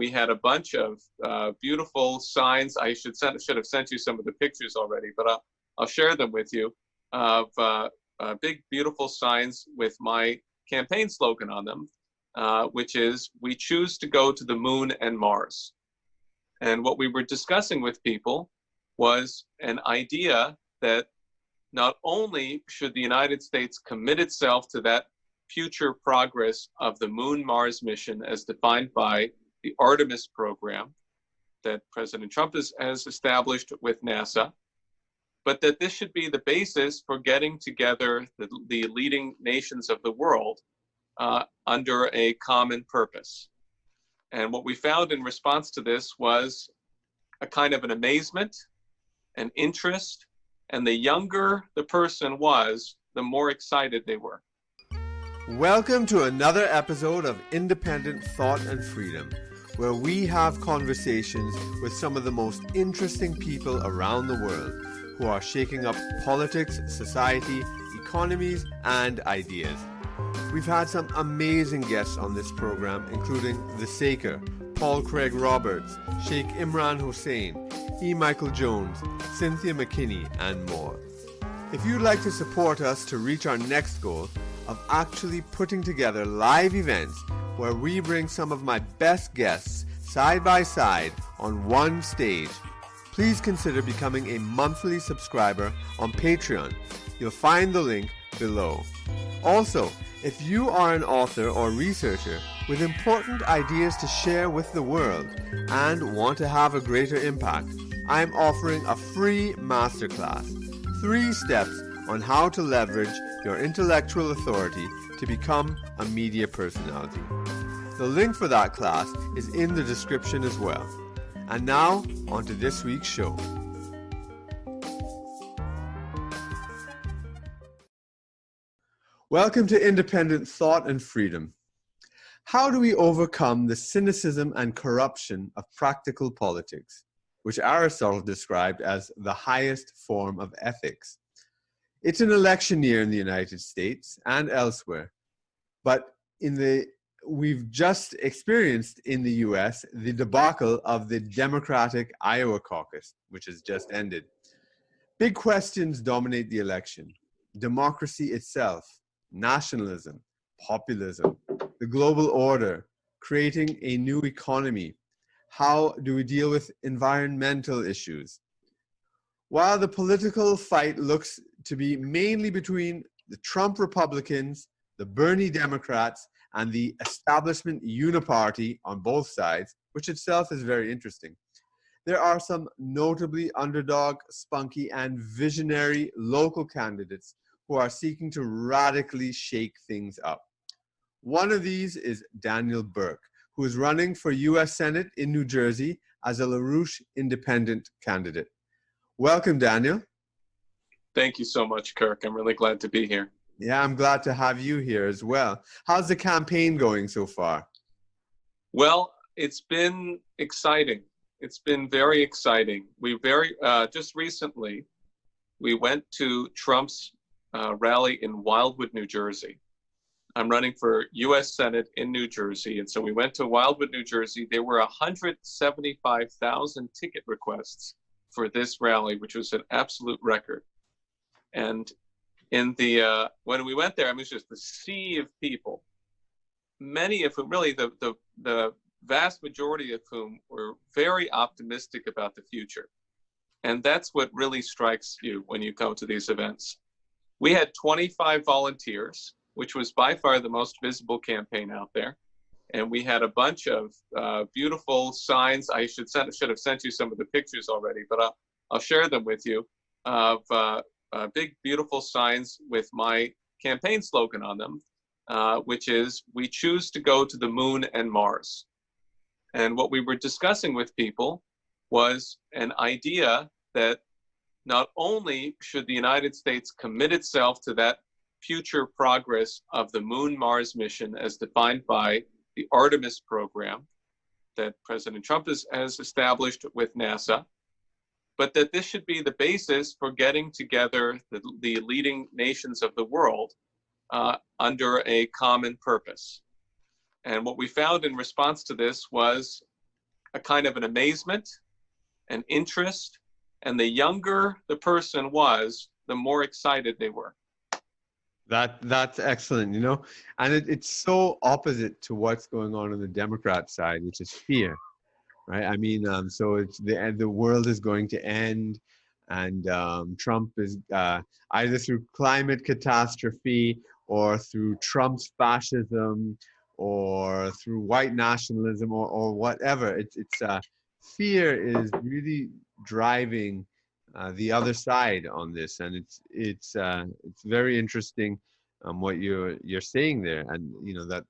We had a bunch of beautiful signs. I should have sent you some of the pictures already, but I'll share them with you, of big, beautiful signs with my campaign slogan on them, which is, "We choose to go to the moon and Mars." And what we were discussing with people was an idea that not only should the United States commit itself to that future progress of the Moon-Mars mission as defined by the Artemis program that President Trump has established with NASA, but that this should be the basis for getting together the leading nations of the world under a common purpose. And what we found in response to this was a kind of an amazement, an interest, and the younger the person was, the more excited they were. Welcome to another episode of Independent Thought and Freedom, where we have conversations with some of the most interesting people around the world who are shaking up politics, society, economies, and ideas. We've had some amazing guests on this program, including The Saker, Paul Craig Roberts, Sheikh Imran Hussein, E. Michael Jones, Cynthia McKinney, and more. If you'd like to support us to reach our next goal of actually putting together live events where we bring some of my best guests side by side on one stage, please consider becoming a monthly subscriber on Patreon. You'll find the link below. Also, if you are an author or researcher with important ideas to share with the world and want to have a greater impact, I'm offering a free masterclass, 3 steps on how to leverage your intellectual authority to become a media personality. The link for that class is in the description as well. And now, on to this week's show. Welcome to Independent Thought and Freedom. How do we overcome the cynicism and corruption of practical politics, which Aristotle described as the highest form of ethics? It's an election year in the United States and elsewhere, but we've just experienced in the US the debacle of the Democratic Iowa Caucus, which has just ended. Big questions dominate the election: democracy itself, nationalism, populism, the global order, creating a new economy. How do we deal with environmental issues? While the political fight looks to be mainly between the Trump Republicans, the Bernie Democrats, and the Establishment Uniparty on both sides, which itself is very interesting, there are some notably underdog, spunky, and visionary local candidates who are seeking to radically shake things up. One of these is Daniel Burke, who is running for U.S. Senate in New Jersey as a LaRouche Independent candidate. Welcome, Daniel. Thank you so much, Kirk. I'm really glad to be here. Yeah, I'm glad to have you here as well. How's the campaign going so far? Well, it's been exciting. It's been very exciting. Just recently, we went to Trump's rally in Wildwood, New Jersey. I'm running for U.S. Senate in New Jersey, and so we went to Wildwood, New Jersey. There were 175,000 ticket requests for this rally, which was an absolute record. And when we went there, it was just a sea of people, many of whom, really the vast majority of whom were very optimistic about the future. And that's what really strikes you when you come to these events. We had 25 volunteers, which was by far the most visible campaign out there. And we had a bunch of beautiful signs. I should have sent you some of the pictures already, but I'll share them with you, of big, beautiful signs with my campaign slogan on them, which is, "We choose to go to the moon and Mars." And what we were discussing with people was an idea that not only should the United States commit itself to that future progress of the Moon-Mars mission as defined by the Artemis program that President Trump has established with NASA, but that this should be the basis for getting together the leading nations of the world under a common purpose. And what we found in response to this was a kind of an amazement, an interest, and the younger the person was, the more excited they were. That's excellent, you know, and it's so opposite to what's going on the Democrat side, which is fear, right? I mean, so it's the world is going to end, and Trump is either through climate catastrophe or through Trump's fascism or through white nationalism or whatever. It's fear is really driving the other side on this, and it's very interesting what you're saying there, and you know that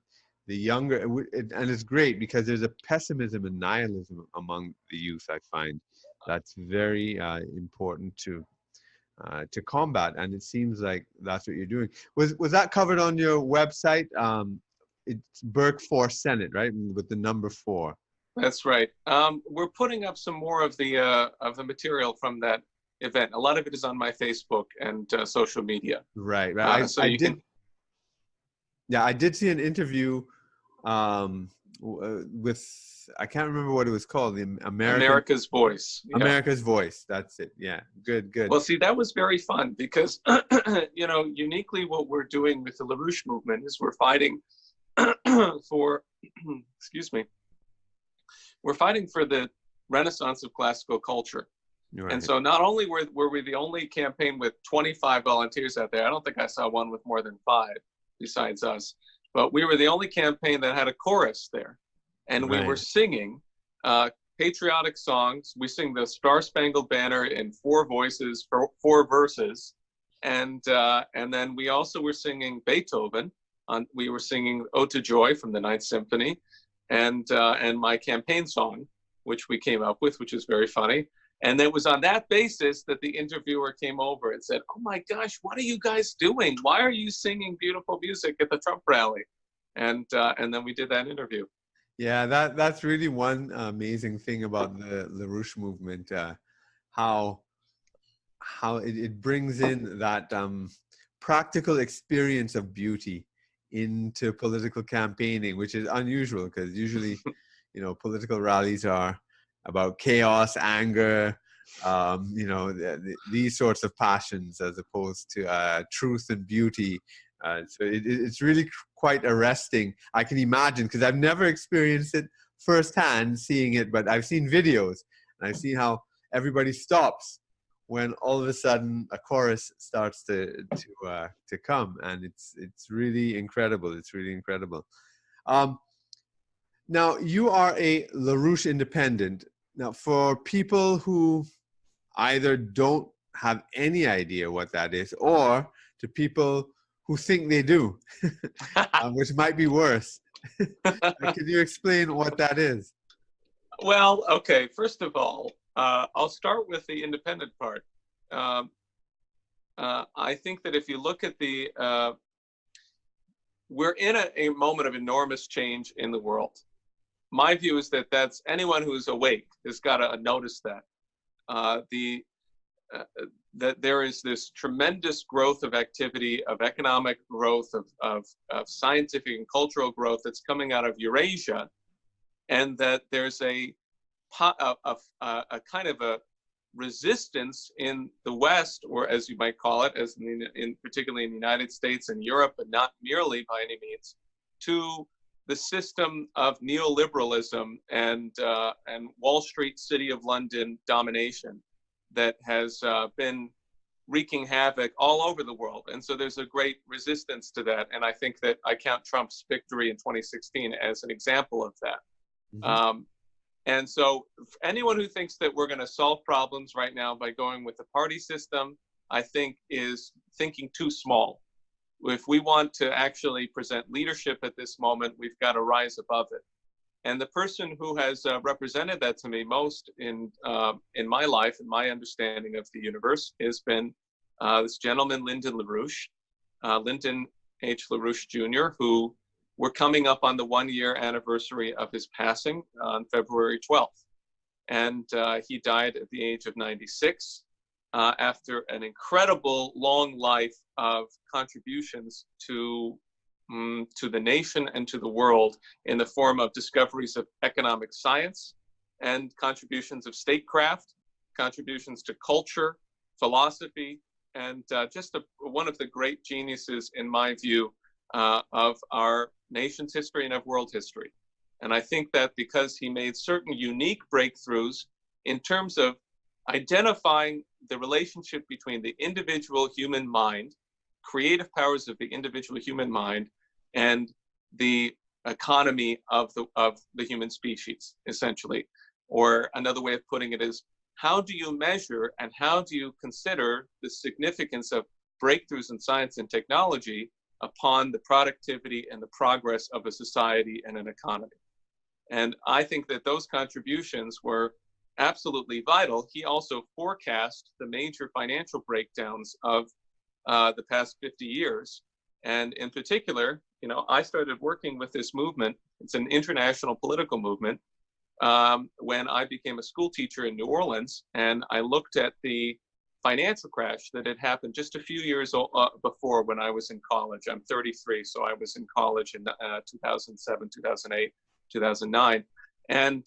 the younger and it's great because there's a pessimism and nihilism among the youth. I find that's very important to combat, and it seems like that's what you're doing. Was that covered on your website? It's Burke for Senate, right, with the number 4. That's right. We're putting up some more of the material from that event. A lot of it is on my Facebook and social media. Right. I did see an interview with, I can't remember what it was called, the America's Voice. Yeah. America's Voice. That's it. Yeah. Good. Well, see, that was very fun because, you know, uniquely what we're doing with the LaRouche Movement is we're fighting for, excuse me, we're fighting for the renaissance of classical culture. Right. And so not only were we the only campaign with 25 volunteers out there, I don't think I saw one with more than 5 besides us, but we were the only campaign that had a chorus there. And we were singing patriotic songs. We sing the Star Spangled Banner in 4 voices, 4 verses. And then we also were singing Beethoven. We were singing Ode to Joy from the Ninth Symphony, and my campaign song, which we came up with, which is very funny. And it was on that basis that the interviewer came over and said, "Oh my gosh, what are you guys doing? Why are you singing beautiful music at the Trump rally?" And then we did that interview. Yeah, that's really one amazing thing about the LaRouche movement, how it brings in that practical experience of beauty into political campaigning, which is unusual because usually, you know, political rallies are about chaos, anger, you know, these sorts of passions as opposed to truth and beauty. So it's really quite arresting. I can imagine, because I've never experienced it firsthand, seeing it, but I've seen videos and I've seen how everybody stops when all of a sudden a chorus starts to come, and it's really incredible. It's really incredible. Now, you are a LaRouche Independent. Now, for people who either don't have any idea what that is, or to people who think they do, which might be worse, can you explain what that is? Well, okay. First of all, I'll start with the independent part. I think that if you look at we're in a moment of enormous change in the world. My view is that that's anyone who's awake has got to notice that. That there is this tremendous growth of activity, of economic growth, of scientific and cultural growth that's coming out of Eurasia, and that there's a kind of a resistance in the West, or as you might call it, as in particularly in the United States and Europe, but not merely by any means, to the system of neoliberalism and Wall Street, City of London domination that has been wreaking havoc all over the world. And so there's a great resistance to that. And I think that I count Trump's victory in 2016 as an example of that. Mm-hmm. And so anyone who thinks that we're going to solve problems right now by going with the party system, I think is thinking too small. If we want to actually present leadership at this moment, we've got to rise above it. And the person who has represented that to me most in my life and my understanding of the universe has been this gentleman, Lyndon LaRouche, Lyndon H. LaRouche Jr., who we're coming up on the 1-year anniversary of his passing on February 12th. And he died at the age of 96 after an incredible long life of contributions to the nation and to the world in the form of discoveries of economic science and contributions of statecraft, contributions to culture, philosophy, and just one of the great geniuses, in my view, of our nation's history and of world history. And I think that because he made certain unique breakthroughs in terms of identifying the relationship between the individual human mind, creative powers of the individual human mind, and the economy of the human species, essentially. Or another way of putting it is, how do you measure and how do you consider the significance of breakthroughs in science and technology upon the productivity and the progress of a society and an economy? And I think that those contributions were absolutely vital. He also forecast the major financial breakdowns of the past 50 years. And in particular, I started working with this movement. It's an international political movement. When I became a school teacher in New Orleans, and I looked at the financial crash that had happened just a few years before when I was in college. I'm 33, so I was in college in 2007, 2008, 2009. And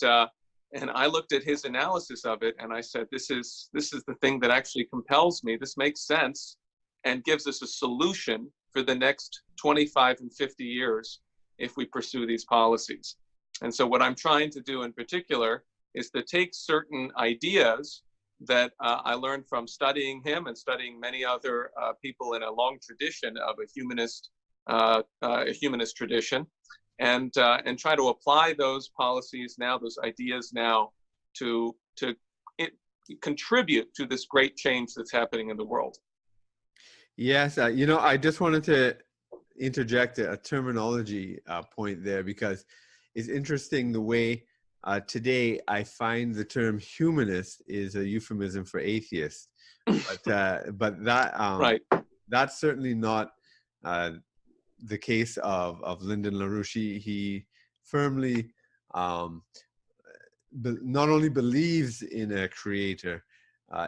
I looked at his analysis of it, and I said, this is the thing that actually compels me. This makes sense and gives us a solution for the next 25 and 50 years if we pursue these policies. And so what I'm trying to do in particular is to take certain ideas that I learned from studying him and studying many other people in a long tradition of a humanist tradition, and try to apply those policies now, those ideas now, to contribute to this great change that's happening in the world. Yes, I just wanted to interject a terminology point there, because it's interesting the way today I find the term humanist is a euphemism for atheist, but that right. That's certainly not the case of Lyndon LaRouche. He firmly not only believes in a creator,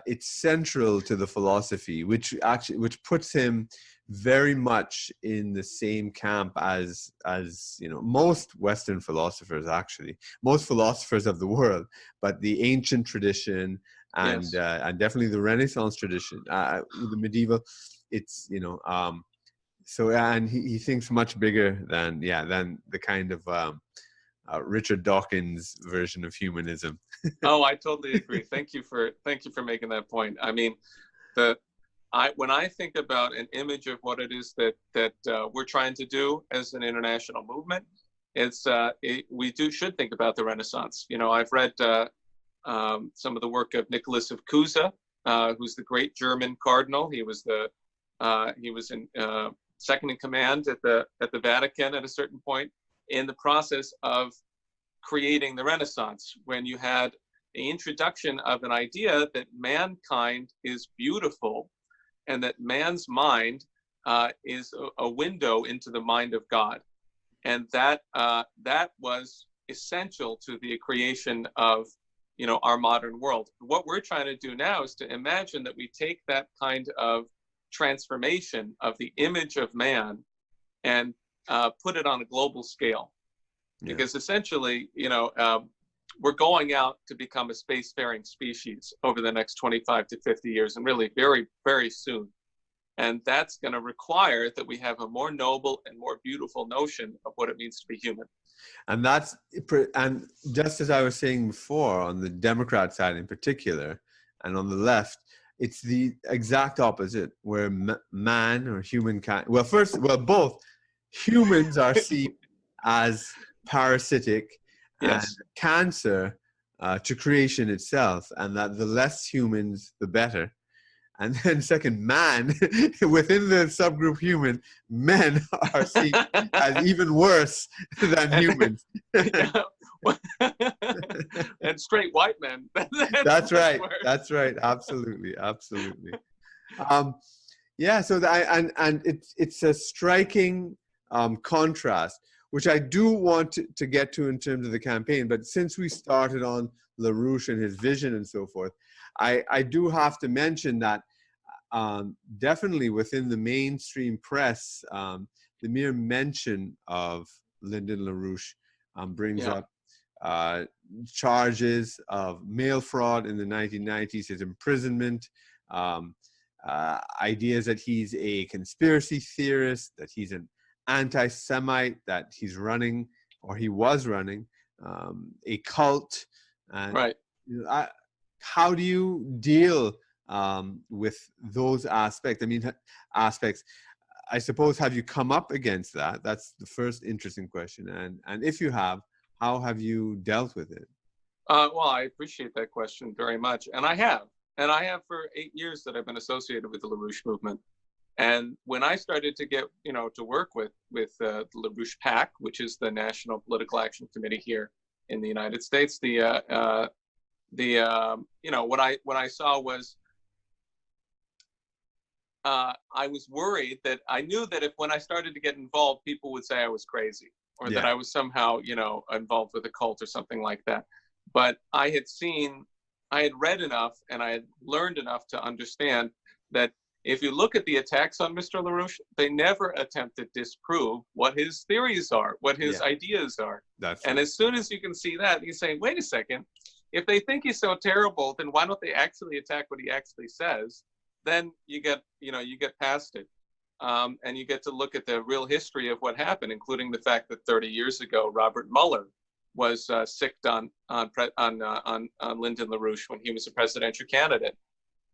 it's central to the philosophy, which puts him very much in the same camp as most Western philosophers, actually, most philosophers of the world, but the ancient tradition and Yes. And definitely the Renaissance tradition, the medieval. It's so, and he thinks much bigger than the kind of Richard Dawkins version of humanism. Oh, I totally agree. Thank you for making that point. I mean, when I think about an image of what it is that we're trying to do as an international movement, we should think about the Renaissance. I've read some of the work of Nicholas of Cusa, who's the great German cardinal. He was in second in command at the Vatican at a certain point in the process of creating the Renaissance, when you had the introduction of an idea that mankind is beautiful and that man's mind is a window into the mind of God. And that was essential to the creation of our modern world. What we're trying to do now is to imagine that we take that kind of transformation of the image of man and put it on a global scale. Yeah. Because essentially, we're going out to become a spacefaring species over the next 25 to 50 years, and really very, very soon. And that's going to require that we have a more noble and more beautiful notion of what it means to be human. And just as I was saying before, on the Democrat side in particular, and on the left, it's the exact opposite, where man or humankind, both humans are seen as parasitic, yes, and cancer to creation itself, and that the less humans, the better. And then second, man, within the subgroup human, men are seen as even worse than humans. And straight white men. That's right. Worse. That's right. Absolutely. Absolutely. So it's a striking contrast, which I do want to get to in terms of the campaign. But since we started on LaRouche and his vision and so forth, I do have to mention that definitely within the mainstream press, the mere mention of Lyndon LaRouche brings up charges of mail fraud in the 1990s, his imprisonment, ideas that he's a conspiracy theorist, that he's an anti-Semite, that he's running, or he was running, a cult. And Right. how do you deal with those aspects? I mean, aspects. I suppose, have you come up against that? That's the first interesting question. And if you have, how have you dealt with it? Well, I appreciate that question very much, and I have. And I have for 8 years that I've been associated with the LaRouche movement. And when I started to get, to work with the LaRouche PAC, which is the National Political Action Committee here in the United States, what I saw was, I was worried that I knew that when I started to get involved, people would say I was crazy, or that I was somehow, involved with a cult or something like that. But I had read enough and I had learned enough to understand that if you look at the attacks on Mr. LaRouche, they never attempt to disprove what his theories are, what his ideas are. And as soon as you can see that, you say, wait a second, if they think he's so terrible, then why don't they actually attack what he actually says? Then you get past it. And you get to look at the real history of what happened, including the fact that 30 years ago, Robert Mueller was sicked on Lyndon LaRouche when he was a presidential candidate.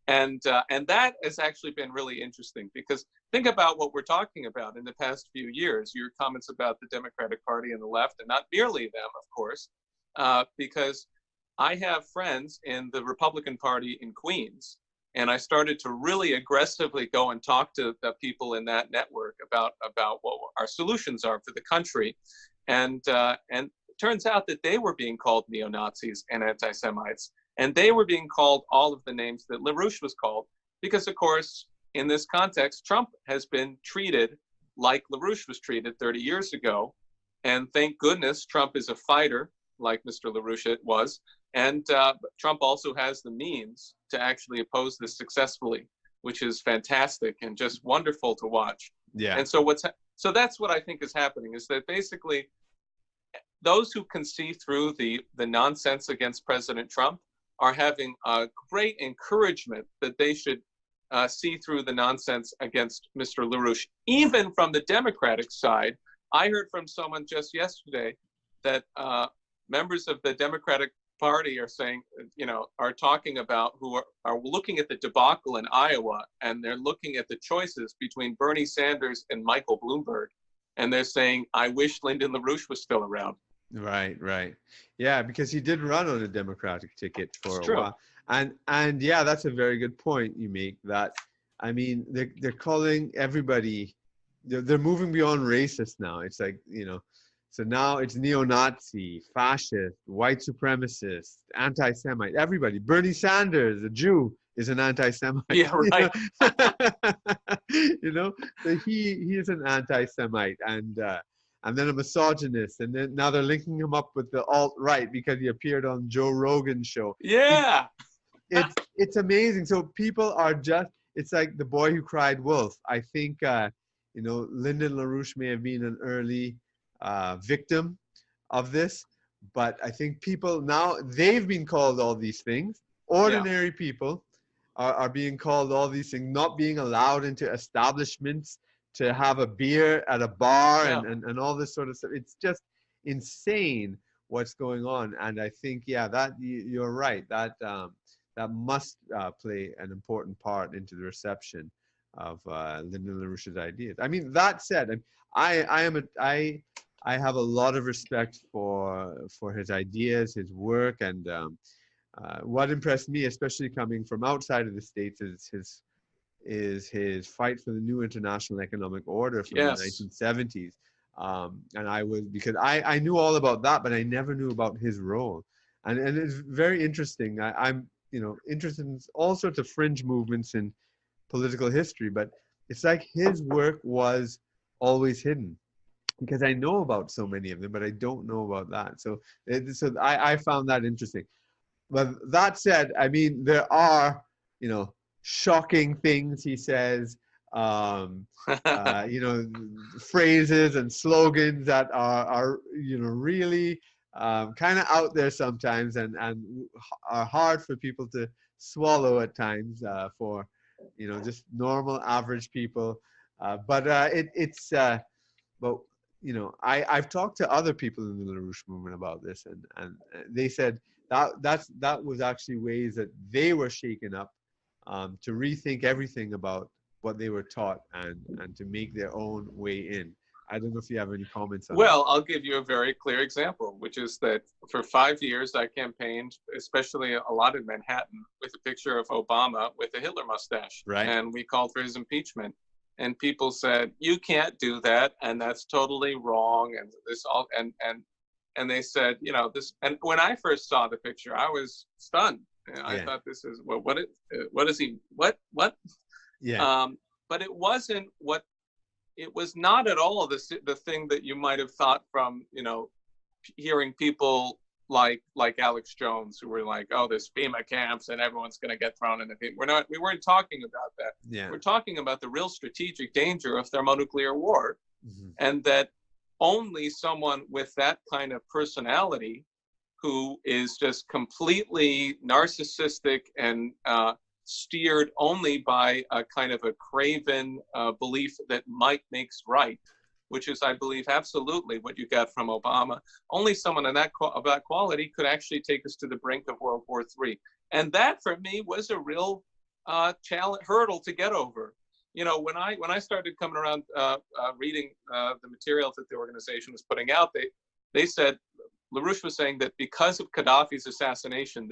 And that has actually been really interesting, because think about what we're talking about in the past few years, your comments about the Democratic Party and the left, and not merely them, of course, because I have friends in the Republican Party in Queens, and I started to really aggressively go and talk to the people in that network about what our solutions are for the country. And it turns out that they were being called neo-Nazis and anti-Semites. And they were being called all of the names that LaRouche was called, because, of course, in this context, Trump has been treated like LaRouche was treated 30 years ago. And thank goodness Trump is a fighter, like Mr. LaRouche was. And Trump also has the means to actually oppose this successfully, which is fantastic and just wonderful to watch. Yeah. And so that's what I think is happening, is that basically those who can see through the nonsense against President Trump are having a great encouragement that they should see through the nonsense against Mr. LaRouche. Even from the Democratic side, I heard from someone just yesterday that members of the Democratic Party are saying, are talking about, who are looking at the debacle in Iowa, and they're looking at the choices between Bernie Sanders and Michael Bloomberg. And they're saying, I wish Lyndon LaRouche was still around. Right. Yeah, because he did run on a Democratic ticket for It's a true. while. And yeah, that's a very good point you make, that, I mean, they're calling everybody, they're moving beyond racist now. It's like, so now it's neo-Nazi, fascist, white supremacist, anti-Semite, everybody. Bernie Sanders, a Jew, is an anti-Semite. Yeah, right. So he is an anti-Semite, and then a misogynist, and then now they're linking him up with the alt-right because he appeared on Joe Rogan's show. Yeah. It's amazing. So people are just, it's like the boy who cried wolf. I think, Lyndon LaRouche may have been an early victim of this, but I think people now, they've been called all these things. Ordinary people are being called all these things, not being allowed into establishments to have a beer at a bar and all this sort of stuff. It's just insane what's going on. And I think, that you're right, that must play an important part into the reception of Lyndon LaRouche's ideas. I mean, that said, I have a lot of respect for his ideas, his work, and what impressed me, especially coming from outside of the States, is his fight for the new international economic order from the 1970s. And because I knew all about that, but I never knew about his role. And it's very interesting. I'm interested in all sorts of fringe movements in political history, but it's like his work was always hidden, because I know about so many of them, but I don't know about that. So I found that interesting. But that said, I mean, there are, shocking things he says, phrases and slogans that are really kind of out there sometimes, and are hard for people to swallow at times, for just normal average people. But but I've talked to other people in the LaRouche movement about this, and they said that was actually ways that they were shaken up, to rethink everything about what they were taught, and to make their own way in. I don't know if you have any comments on that. Well, I'll give you a very clear example, which is that for 5 years I campaigned, especially a lot in Manhattan, with a picture of Obama with a Hitler mustache. Right. And we called for his impeachment. And people said, you can't do that, and that's totally wrong. And this all and they said, this. And when I first saw the picture, I was stunned. I thought, this is what is he? What? Yeah. But it wasn't what. It was not at all the thing that you might have thought from hearing people like Alex Jones, who were like, oh, there's FEMA camps and everyone's going to get thrown in the FEMA. We weren't talking about that. Yeah. We're talking about the real strategic danger of thermonuclear war, Mm-hmm. and that only someone with that kind of personality, who is just completely narcissistic and steered only by a kind of a craven belief that might makes right, which is, I believe, absolutely what you got from Obama. Only someone of that quality could actually take us to the brink of World War III. And that, for me, was a real hurdle to get over. When I started coming around reading the materials that the organization was putting out, they said, LaRouche was saying that because of Gaddafi's assassination,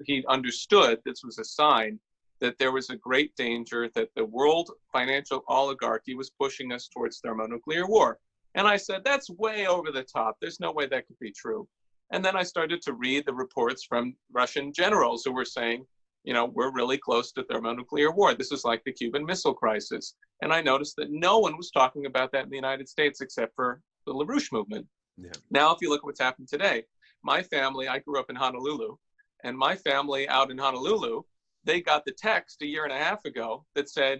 he understood this was a sign that there was a great danger that the world financial oligarchy was pushing us towards thermonuclear war. And I said, that's way over the top. There's no way that could be true. And then I started to read the reports from Russian generals who were saying, we're really close to thermonuclear war. This is like the Cuban Missile Crisis. And I noticed that no one was talking about that in the United States except for the LaRouche movement. Yeah. Now, if you look at what's happened today, my family, I grew up in Honolulu, and my family out in Honolulu, they got the text a year and a half ago that said,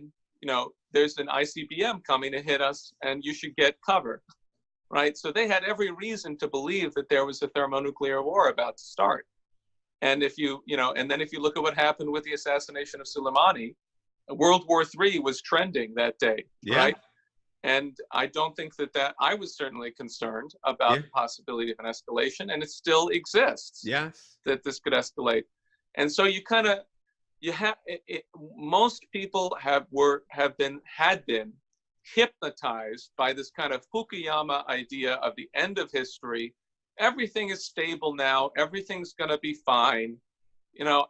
there's an ICBM coming to hit us and you should get cover, right? So they had every reason to believe that there was a thermonuclear war about to start. And if and then if you look at what happened with the assassination of Soleimani, World War III was trending that day, right? And I don't think that I was certainly concerned about the possibility of an escalation, and it still exists. Yes. That this could escalate. And so most people had been hypnotized by this kind of Fukuyama idea of the end of history. Everything is stable now. Everything's going to be fine,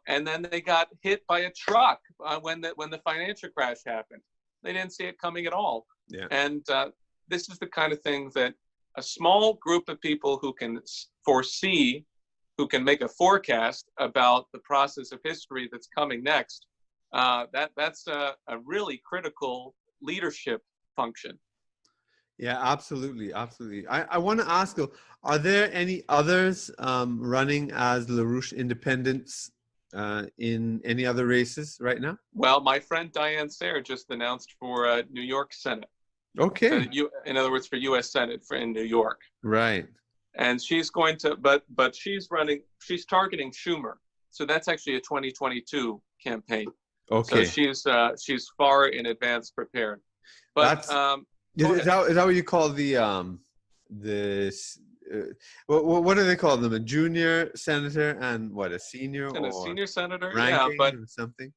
and then they got hit by a truck when the financial crash happened. They didn't see it coming at all. Yeah. And this is the kind of thing that a small group of people who can foresee, who can make a forecast about the process of history that's coming next, that's a really critical leadership function. Yeah, absolutely. Absolutely. I want to ask, though, are there any others running as LaRouche Independents in any other races right now? Well, my friend Diane Sayre just announced for New York Senate. Okay. In other words, for U.S. Senate in New York. Right. And she's going to, but she's targeting Schumer. So that's actually a 2022 campaign. Okay. So she's far in advance prepared. But is that what you call what do they call them? A junior senator and what, a senior and or a senior senator? Ranking, yeah, but or something.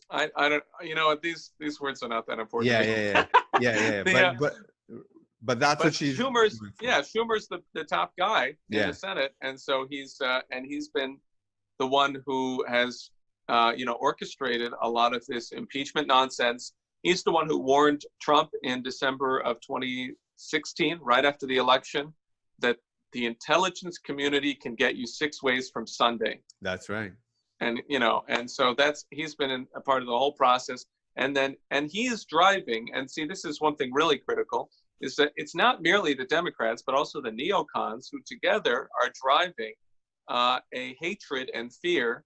I don't. These words are not that important. Yeah. But that's what she's. Schumer's the top guy in the Senate, and so he's been the one who has orchestrated a lot of this impeachment nonsense. He's the one who warned Trump in December of 2016, right after the election, that the intelligence community can get you 6 ways from Sunday. That's right. And so he's been a part of the whole process. And he is driving. And see, this is one thing really critical, is that it's not merely the Democrats, but also the neocons who together are driving a hatred and fear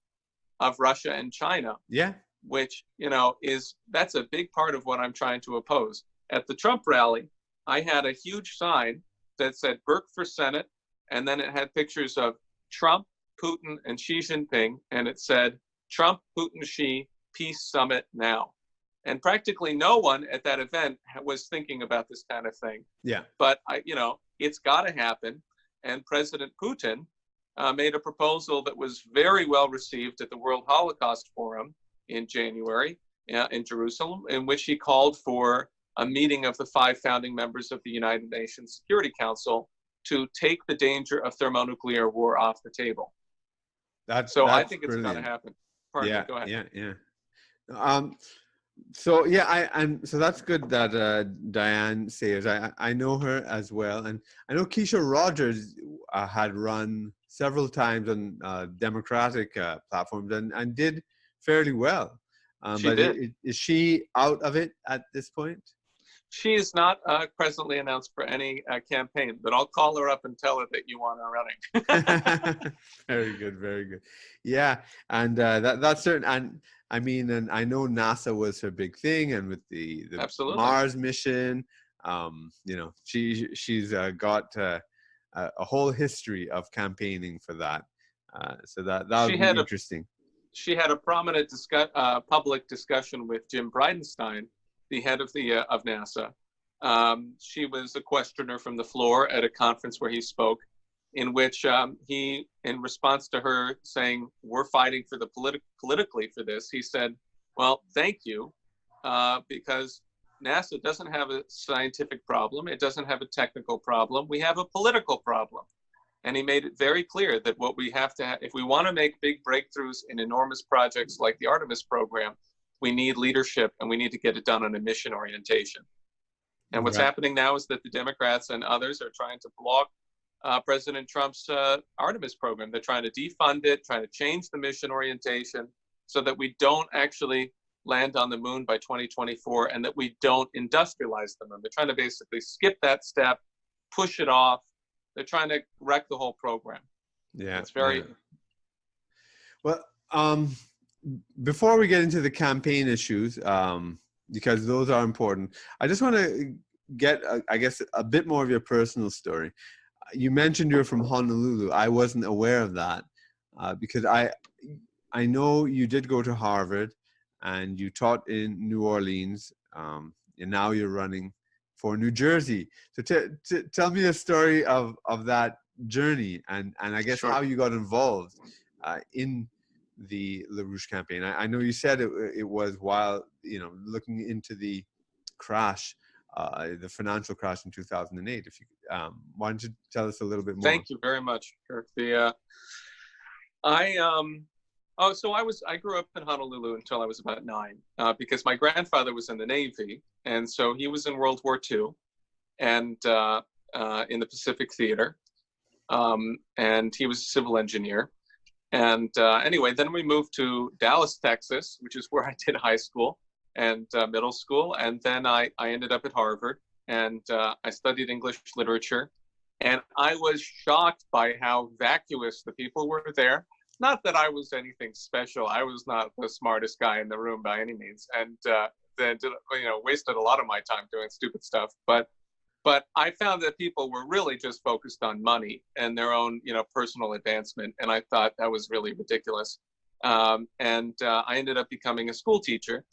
of Russia and China. Yeah. Which, that's a big part of what I'm trying to oppose. At the Trump rally, I had a huge sign that said Burke for Senate and then it had pictures of Trump, Putin, and Xi Jinping, and it said, Trump, Putin, Xi, peace summit now. And practically no one at that event was thinking about this kind of thing. Yeah. But, it's got to happen. And President Putin made a proposal that was very well received at the World Holocaust Forum in January in Jerusalem, in which he called for a meeting of the 5 founding members of the United Nations Security Council to take the danger of thermonuclear war off the table. That's I think it's brilliant. going to happen. Pardon me, go ahead. Yeah. So that's good that Diane Sayers. I know her as well, and I know Keisha Rogers had run several times on Democratic platforms and did fairly well. She did. Is she out of it at this point? She is not presently announced for any campaign, but I'll call her up and tell her that you want her running. Very good, very good. Yeah, and that's certain. And I mean, and I know NASA was her big thing, and with the Mars mission, she's got a whole history of campaigning for that. So that would be interesting. She had a prominent public discussion with Jim Bridenstine, the head of NASA. She was a questioner from the floor at a conference where he spoke, in which he, in response to her saying, we're fighting for the politically for this, he said, well, thank you, because NASA doesn't have a scientific problem. It doesn't have a technical problem. We have a political problem. And he made it very clear that what we have to have, if we want to make big breakthroughs in enormous projects like the Artemis program, we need leadership, and we need to get it done on a mission orientation. And what's happening now is that the Democrats and others are trying to block President Trump's Artemis program. They're trying to defund it, trying to change the mission orientation so that we don't actually land on the moon by 2024 and that we don't industrialize the moon. They're trying to basically skip that step, push it off. They're trying to wreck the whole program. Yeah. It's very... Well, before we get into the campaign issues, because those are important, I just want to get, I guess, a bit more of your personal story. You mentioned you're from Honolulu. I wasn't aware of that because I know you did go to Harvard and you taught in New Orleans, and now you're running for New Jersey. So tell me a story of that journey and I guess how you got involved in the LaRouche campaign. I know you said it was while looking into the crash, the financial crash in 2008. If you why don't you tell us a little bit more? Thank you very much, Kirk. I grew up in Honolulu until I was about 9 because my grandfather was in the Navy, and so he was in World War II and in the Pacific Theater, and he was a civil engineer. And anyway, then we moved to Dallas, Texas, which is where I did high school and middle school. And then I ended up at Harvard, and I studied English literature. And I was shocked by how vacuous the people were there. Not that I was anything special. I was not the smartest guy in the room by any means. And then wasted a lot of my time doing stupid stuff. But I found that people were really just focused on money and their own, personal advancement. And I thought that was really ridiculous. I ended up becoming a school teacher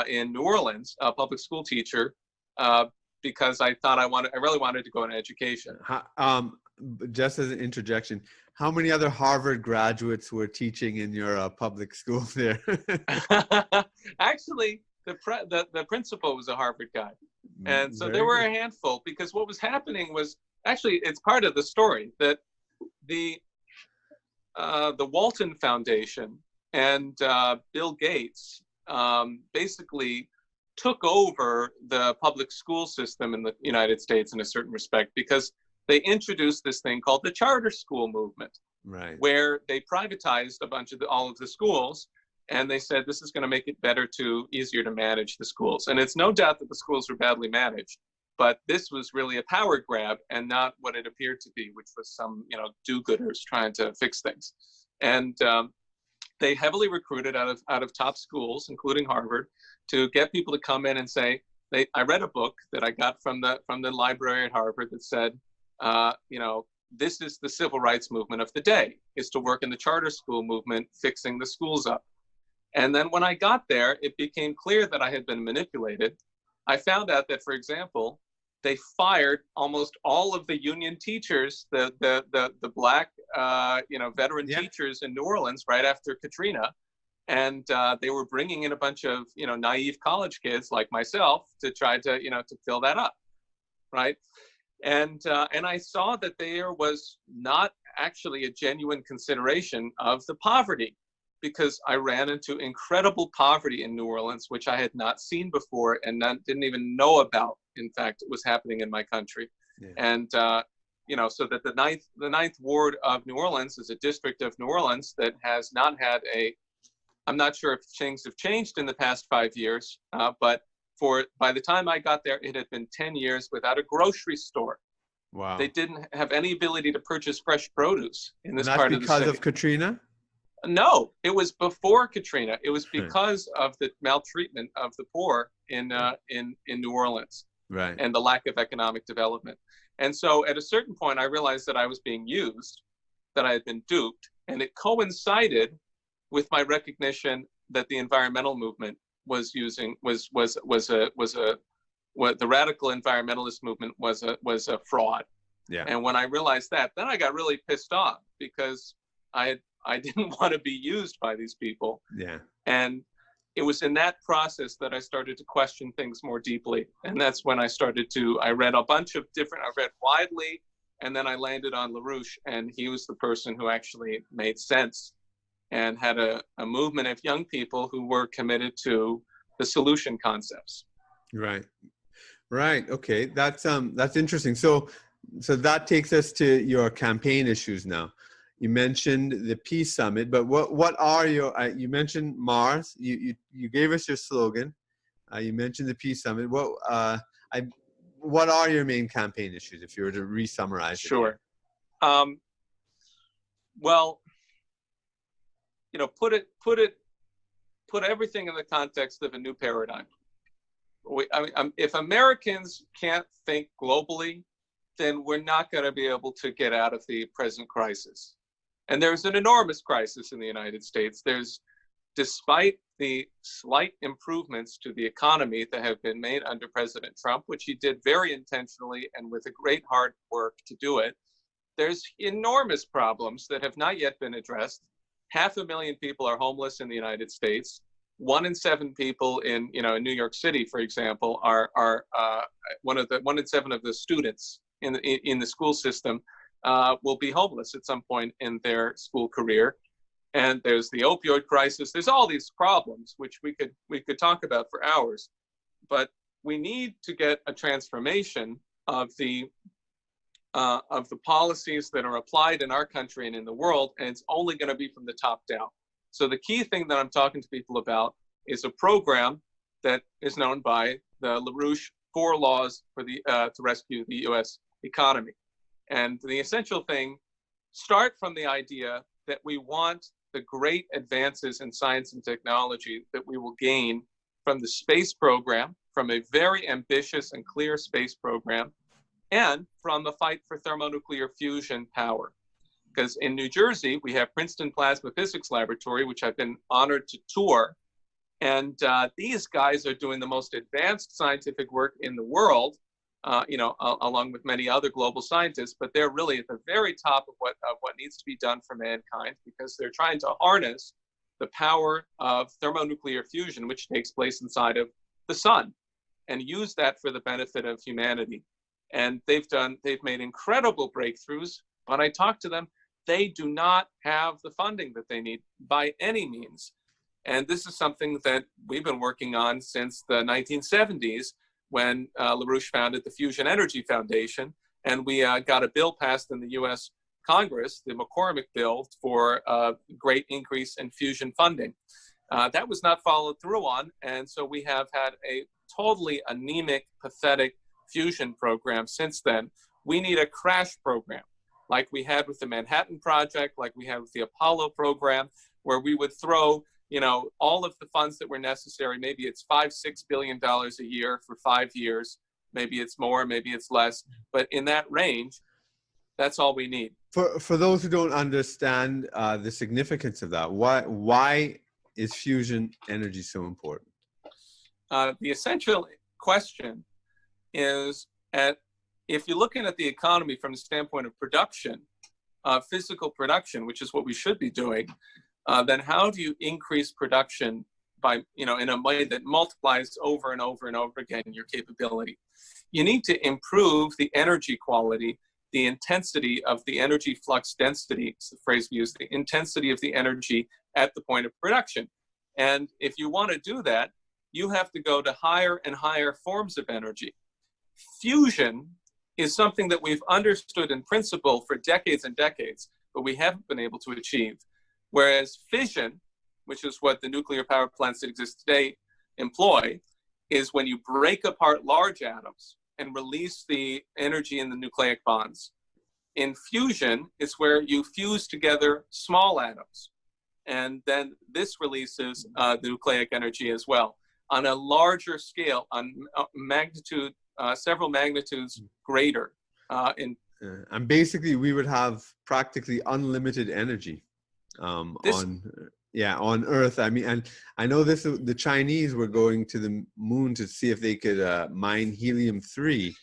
in New Orleans, a public school teacher, because I thought I really wanted to go into education. Just as an interjection, how many other Harvard graduates were teaching in your public school there? Actually, the principal was a Harvard guy. And so there were a handful, because what was happening was, actually, it's part of the story, that the Walton Foundation and Bill Gates basically took over the public school system in the United States in a certain respect, because they introduced this thing called the charter school movement, right, where they privatized all of the schools. And they said, this is going to make it easier to manage the schools. And it's no doubt that the schools were badly managed, but this was really a power grab and not what it appeared to be, which was some, do-gooders trying to fix things. And they heavily recruited out of top schools, including Harvard, to get people to come in and say, I read a book that I got from the library at Harvard that said, this is the civil rights movement of the day, is to work in the charter school movement, fixing the schools up. And then when I got there, it became clear that I had been manipulated. I found out that, for example, they fired almost all of the union teachers, the black, veteran teachers in New Orleans right after Katrina. And they were bringing in a bunch of, naive college kids like myself to try to, to fill that up, right? And I saw that there was not actually a genuine consideration of the poverty, because I ran into incredible poverty in New Orleans, which I had not seen before and didn't even know about. In fact, it was happening in my country. Yeah. And, so that the ninth ward of New Orleans is a district of New Orleans that has not had I'm not sure if things have changed in the past 5 years, but by the time I got there, it had been 10 years without a grocery store. Wow. They didn't have any ability to purchase fresh produce in this part of the city. Because of Katrina? No, it was before Katrina. It was because of the maltreatment of the poor in New Orleans, right, and the lack of economic development. And so at a certain point, I realized that I was being used, that I had been duped, and it coincided with my recognition that the environmental movement was the radical environmentalist movement was a fraud. Yeah. And when I realized that, then I got really pissed off, because I didn't want to be used by these people. Yeah. And it was in that process that I started to question things more deeply. And that's when I read I read widely, and then I landed on LaRouche, and he was the person who actually made sense and had a movement of young people who were committed to the solution concepts. Right. Okay. That's interesting. So that takes us to your campaign issues now. You mentioned the Peace Summit, but what are you mentioned Mars, you gave us your slogan, you mentioned the Peace Summit. What are your main campaign issues, if you were to re-summarize it? Sure. Well, put everything in the context of a new paradigm. If Americans can't think globally, then we're not going to be able to get out of the present crisis. And there's an enormous crisis in the United States. Despite the slight improvements to the economy that have been made under President Trump, which he did very intentionally and with a great hard work to do it, there's enormous problems that have not yet been addressed. 500,000 people are homeless in the United States. 1 in 7 people in New York City, for example, are 1 in 7 of the students in the school system will be homeless at some point in their school career. And there's the opioid crisis. There's all these problems which we could talk about for hours. But we need to get a transformation of the policies that are applied in our country and in the world, and it's only going to be from the top down. So the key thing that I'm talking to people about is a program that is known by the LaRouche 4 Laws for to rescue the U.S. economy. And the essential thing, start from the idea that we want the great advances in science and technology that we will gain from the space program, from a very ambitious and clear space program, and from the fight for thermonuclear fusion power. Because in New Jersey, we have Princeton Plasma Physics Laboratory, which I've been honored to tour. And these guys are doing the most advanced scientific work in the world, along with many other global scientists, but they're really at the very top of what needs to be done for mankind, because they're trying to harness the power of thermonuclear fusion, which takes place inside of the sun, and use that for the benefit of humanity. And they've made incredible breakthroughs, but I talk to them, they do not have the funding that they need by any means. And this is something that we've been working on since the 1970s, when LaRouche founded the Fusion Energy Foundation, and we got a bill passed in the U.S. Congress, the McCormick bill, for a great increase in fusion funding. That was not followed through on, and so we have had a totally anemic, pathetic fusion program since then. We need a crash program, like we had with the Manhattan Project, like we had with the Apollo program, where we would throw all of the funds that were necessary. Maybe it's $5-6 billion a year for 5 years. Maybe it's more, maybe it's less, but in that range, That's all we need. For those who don't understand the significance of that, why is fusion energy so important? The essential question is, if you're looking at the economy from the standpoint of production, physical production, which is what we should be doing, then how do you increase production by, in a way that multiplies over and over and over again your capability? You need to improve the energy quality, the intensity of the energy flux density, it's the phrase we use, the intensity of the energy at the point of production. And if you want to do that, you have to go to higher and higher forms of energy. Fusion is something that we've understood in principle for decades and decades, but we haven't been able to achieve. Whereas fission, which is what the nuclear power plants that exist today employ, is when you break apart large atoms and release the energy in the nucleic bonds. In fusion, it's where you fuse together small atoms. And then this releases the nucleic energy as well on a larger scale, on magnitude, several magnitudes greater. And basically, we would have practically unlimited energy on Earth. I mean, and I know the Chinese were going to the moon to see if they could mine helium-3,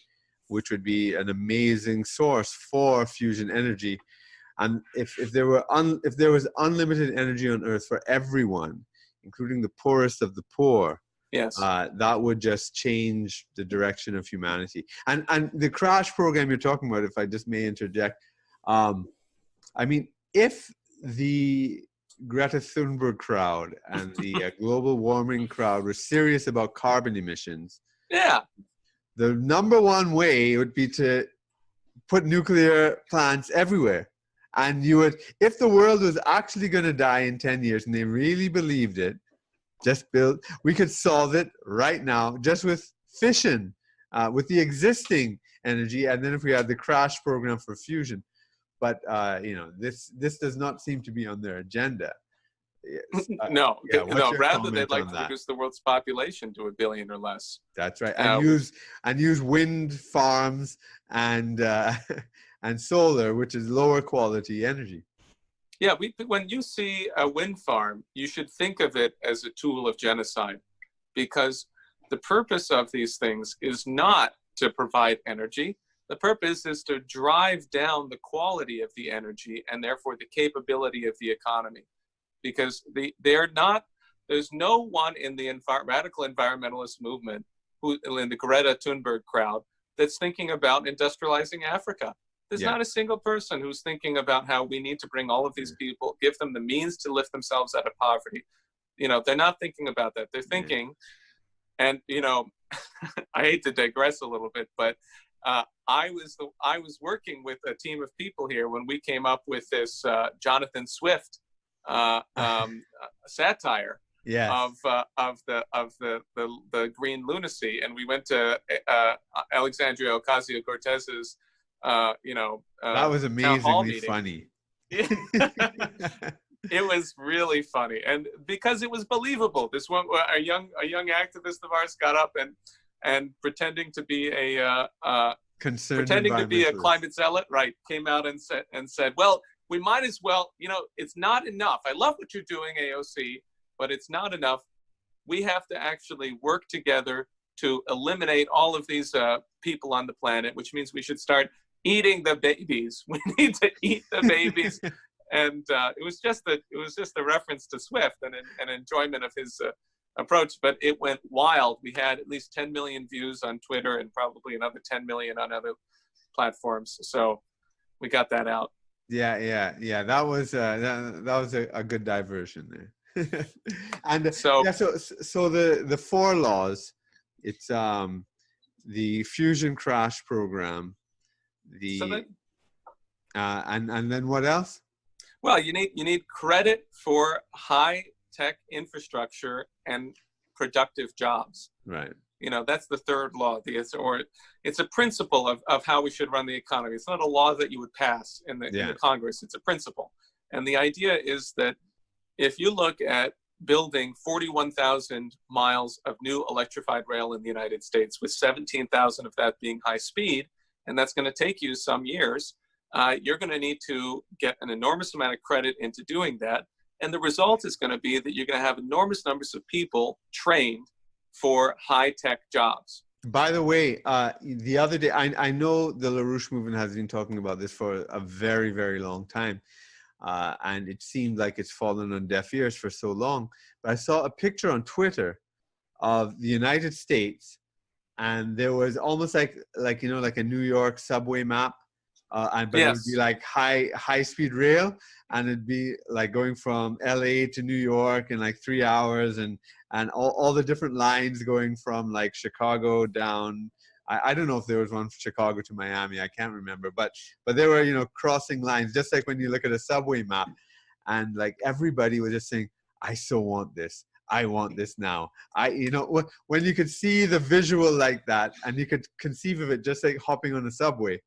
which would be an amazing source for fusion energy. And if there was unlimited energy on Earth for everyone, including the poorest of the poor, yes, that would just change the direction of humanity. And the crash program you're talking about, if I just may interject, I mean, if the Greta Thunberg crowd and the global warming crowd were serious about carbon emissions, yeah, the number one way would be to put nuclear plants everywhere. And you would, if the world was actually going to die in 10 years and they really believed it, we could solve it right now just with fission, with the existing energy. And then if we had the crash program for fusion. But, this does not seem to be on their agenda. No, rather they'd like to that? reduce the world's population to 1 billion or less. That's right. And use wind farms and solar, which is lower quality energy. Yeah, when you see a wind farm, you should think of it as a tool of genocide, because the purpose of these things is not to provide energy. The purpose is to drive down the quality of the energy and therefore the capability of the economy, because there's no one in the radical environmentalist movement, in the Greta Thunberg crowd, that's thinking about industrializing Africa. There's not a single person who's thinking about how we need to bring all of these people, give them the means to lift themselves out of poverty. They're not thinking about that. They're thinking, and I hate to digress a little bit, but I was working with a team of people here when we came up with this Jonathan Swift satire of the green lunacy, and we went to Alexandria Ocasio-Cortez's that was amazingly funny. It was really funny, and because it was believable. This one, a young activist of ours, got up and pretending to be a climate zealot, right? Came out and said, well, we might as well, it's not enough. I love what you're doing, AOC, but it's not enough. We have to actually work together to eliminate all of these people on the planet, which means we should start eating the babies. We need to eat the babies. And it was just a reference to Swift and an enjoyment of his approach, but it went wild. We had at least 10 million views on Twitter and probably another 10 million on other platforms. So we got that out. Yeah. That was a good diversion there. And so the 4 laws, it's the fusion crash program, and then what else? Well, you need credit for high tech infrastructure and productive jobs. Right. That's the 3rd law. It's a principle of how we should run the economy. It's not a law that you would pass in the Congress. It's a principle. And the idea is that if you look at building 41,000 miles of new electrified rail in the United States, with 17,000 of that being high speed, and that's going to take you some years, you're going to need to get an enormous amount of credit into doing that. And the result is going to be that you're going to have enormous numbers of people trained for high-tech jobs. By the way, the other day, I know the LaRouche Movement has been talking about this for a very, very long time. And it seemed like it's fallen on deaf ears for so long. But I saw a picture on Twitter of the United States, and there was almost like a New York subway map. But yes, it would be like high speed rail, and it'd be like going from LA to New York in like 3 hours, and all the different lines going from like Chicago down. I don't know if there was one from Chicago to Miami. I can't remember, but there were, crossing lines, just like when you look at a subway map, and like everybody was just saying, I so want this. I want this now. When you could see the visual like that, and you could conceive of it just like hopping on a subway.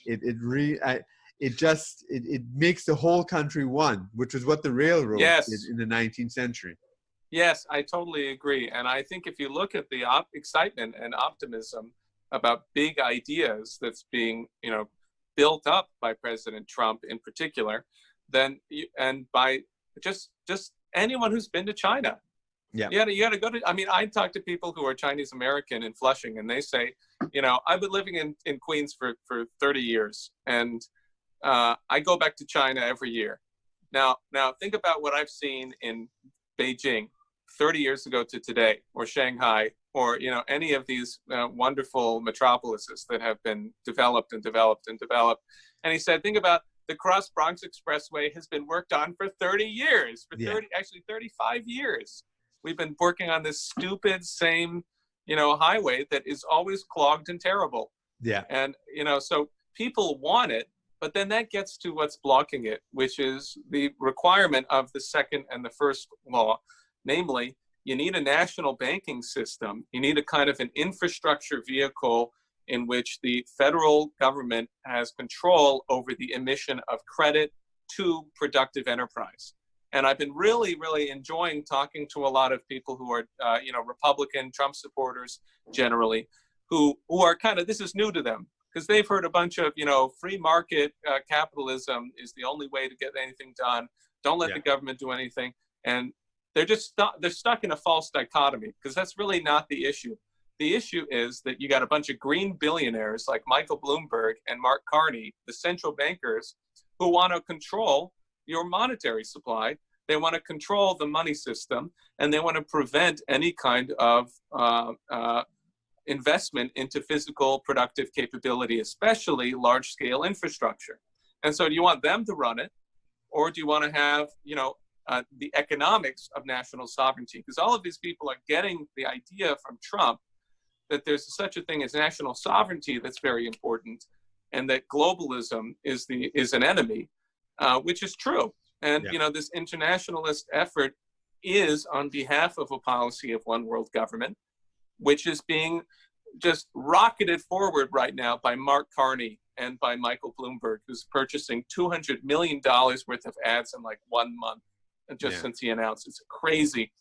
It makes the whole country one, which is what the railroad did in the 19th century. Yes, I totally agree. And I think if you look at the excitement and optimism about big ideas that's being, built up by President Trump in particular, then and by just anyone who's been to China. Yeah, you got to go to. I mean, I talk to people who are Chinese American in Flushing, and they say, I've been living in Queens for 30 years, and I go back to China every year. Now think about what I've seen in Beijing 30 years ago to today, or Shanghai, or any of these wonderful metropolises that have been developed and developed and developed. And he said, think about the Cross Bronx Expressway has been worked on for 30 years, actually 35 years. We've been working on this stupid same, highway that is always clogged and terrible. Yeah. And, so people want it, but then that gets to what's blocking it, which is the requirement of the second and the first law. Namely, you need a national banking system. You need a kind of an infrastructure vehicle in which the federal government has control over the emission of credit to productive enterprise. And I've been really, really enjoying talking to a lot of people who are, Republican, Trump supporters generally, who are kind of, this is new to them, because they've heard a bunch of, free market capitalism is the only way to get anything done. Don't let the government do anything. And they're just they're stuck in a false dichotomy, because that's really not the issue. The issue is that you got a bunch of green billionaires like Michael Bloomberg and Mark Carney, the central bankers, who want to control your monetary supply. They want to control the money system, and they want to prevent any kind of investment into physical productive capability, especially large-scale infrastructure. And so do you want them to run it, or do you want to have, the economics of national sovereignty? Because all of these people are getting the idea from Trump that there's such a thing as national sovereignty that's very important, and that globalism is an enemy, which is true. And, this internationalist effort is on behalf of a policy of one world government, which is being just rocketed forward right now by Mark Carney and by Michael Bloomberg, who's purchasing $200 million worth of ads in like 1 month, since he announced. It's crazy.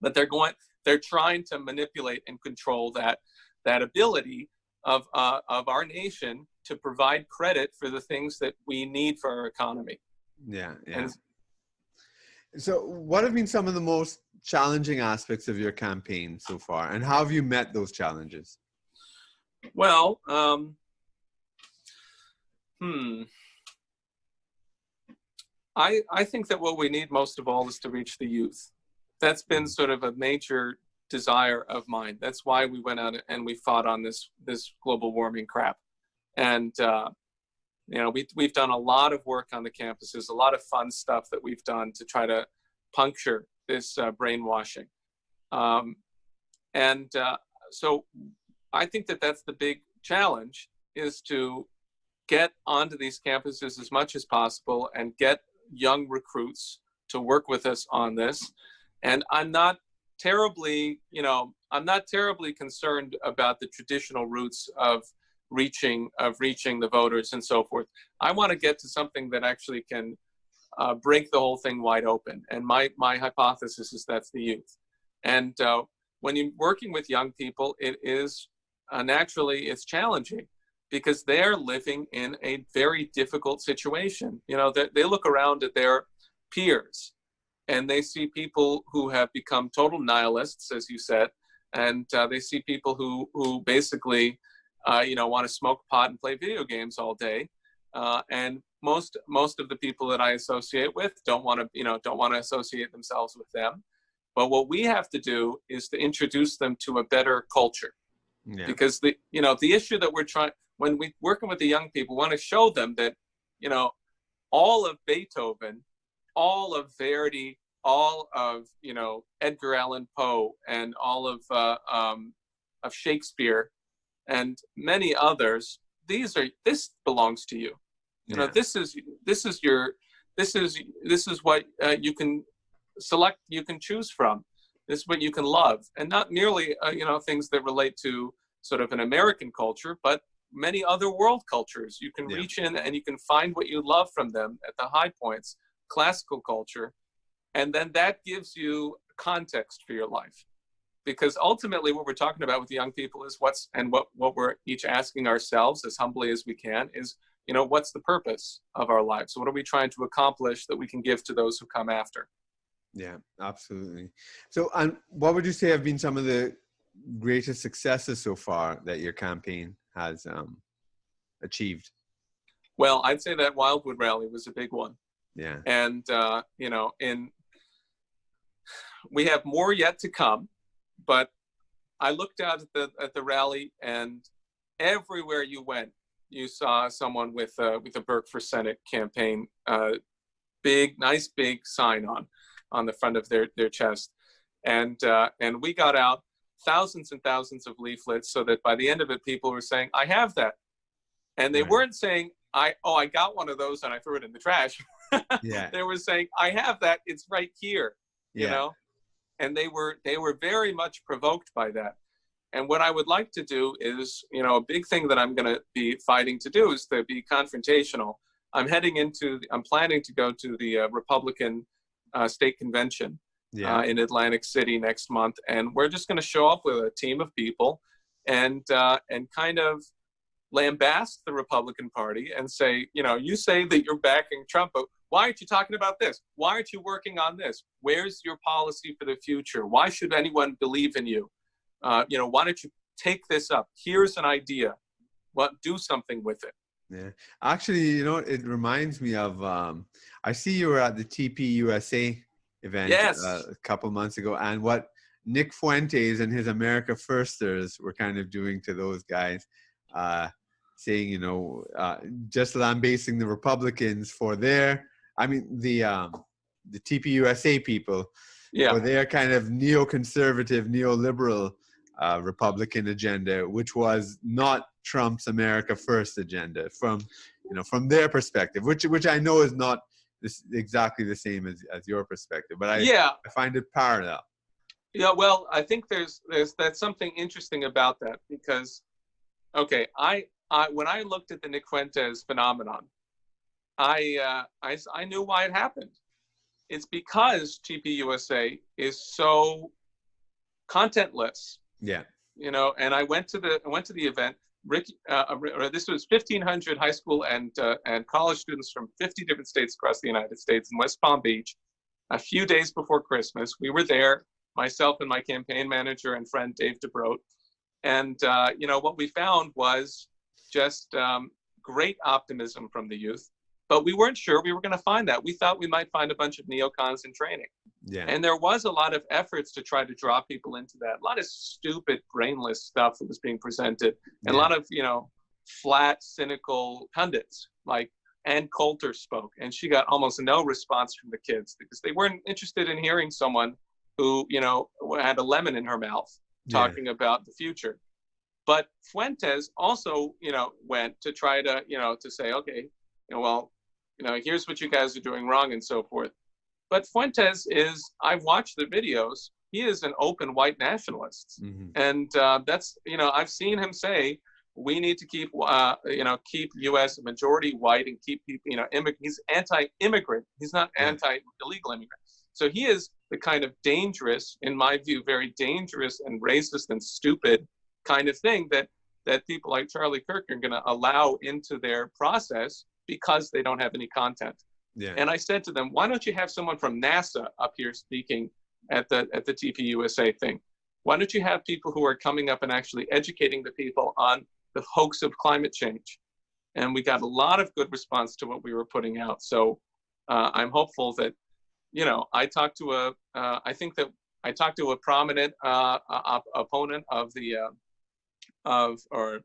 But they're trying to manipulate and control that ability of our nation to provide credit for the things that we need for our economy. Yeah. So what have been some of the most challenging aspects of your campaign so far, and how have you met those challenges? Well, I think that what we need most of all is to reach the youth. That's been sort of a major desire of mine. That's why we went out and we fought on this global warming crap. And we've done a lot of work on the campuses, a lot of fun stuff that we've done to try to puncture this brainwashing. So I think that that's the big challenge, is to get onto these campuses as much as possible and get young recruits to work with us on this. And I'm not terribly concerned about the traditional routes of reaching the voters and so forth. I want to get to something that actually can break the whole thing wide open. And my hypothesis is that's the youth. And when you're working with young people, it is naturally, it's challenging, because they're living in a very difficult situation. You know, they look around at their peers and they see people who have become total nihilists, as you said, and they see people who basically, want to smoke pot and play video games all day. And most of the people that I associate with don't want to associate themselves with them. But what we have to do is to introduce them to a better culture. Yeah. Because the issue that we're trying, when we're working with the young people, we want to show them that, all of Beethoven, all of Verdi, all of, Edgar Allan Poe, and all of Shakespeare and many others, this belongs to you. This is what you can select, you can choose from. This is what you can love, and not merely things that relate to sort of an American culture, but many other world cultures. You can reach in and you can find what you love from them at the high points, classical culture, and then that gives you context for your life. Because ultimately what we're talking about with young people is what we're each asking ourselves as humbly as we can is, what's the purpose of our lives? What are we trying to accomplish that we can give to those who come after? Yeah, absolutely. So, and what would you say have been some of the greatest successes so far that your campaign has achieved? Well, I'd say that Wildwood rally was a big one. Yeah. And, we have more yet to come, but I looked out at the rally, and everywhere you went, you saw someone with a Burke for Senate campaign, nice big sign on the front of their chest. And we got out thousands and thousands of leaflets so that by the end of it, people were saying, I have that. And they weren't saying, I got one of those and I threw it in the trash. Yeah. They were saying, I have that, it's right here, you know? And they were very much provoked by that. And what I would like to do is, a big thing that I'm going to be fighting to do is to be confrontational. I'm planning to go to the Republican state convention in Atlantic City next month. And we're just going to show up with a team of people and kind of lambast the Republican Party and say, you say that you're backing Trump, but why aren't you talking about this? Why aren't you working on this? Where's your policy for the future? Why should anyone believe in you? Why don't you take this up? Here's an idea. Do something with it. Yeah, actually, it reminds me of, I see you were at the TPUSA event a couple months ago, and what Nick Fuentes and his America Firsters were kind of doing to those guys, saying, just lambasting the Republicans for the TPUSA people, for their kind of neoconservative, neoliberal Republican agenda, which was not Trump's America First agenda from their perspective, which I know is not exactly the same as your perspective, but I find it parallel. Yeah, well, I think that's something interesting about that, because, I when I looked at the Nick Fuentes phenomenon, I knew why it happened. It's because TPUSA is so contentless. Yeah. And I went to the event. This was 1,500 high school and college students from 50 different states across the United States in West Palm Beach. A few days before Christmas, we were there, myself and my campaign manager and friend Dave DeBroat. And what we found was just great optimism from the youth. But we weren't sure we were going to find that. We thought we might find a bunch of neocons in training. Yeah. And there was a lot of efforts to try to draw people into that. A lot of stupid, brainless stuff that was being presented. And a lot of, flat, cynical pundits. Like Ann Coulter spoke, and she got almost no response from the kids because they weren't interested in hearing someone who, had a lemon in her mouth talking about the future. But Fuentes also, went to try to, to say, okay, here's what you guys are doing wrong and so forth. But Fuentes I've watched the videos, he is an open white nationalist. Mm-hmm. And that's, I've seen him say, we need to keep U.S. majority white and keep people, he's anti-immigrant. He's not anti-illegal immigrant. So he is the kind of dangerous, in my view, very dangerous and racist and stupid kind of thing that that people like Charlie Kirk are going to allow into their process because they don't have any content. Yeah. And I said to them, why don't you have someone from NASA up here speaking at the TPUSA thing? Why don't you have people who are coming up and actually educating the people on the hoax of climate change? And we got a lot of good response to what we were putting out. So I'm hopeful that, you know, I talked to a prominent opponent of the, or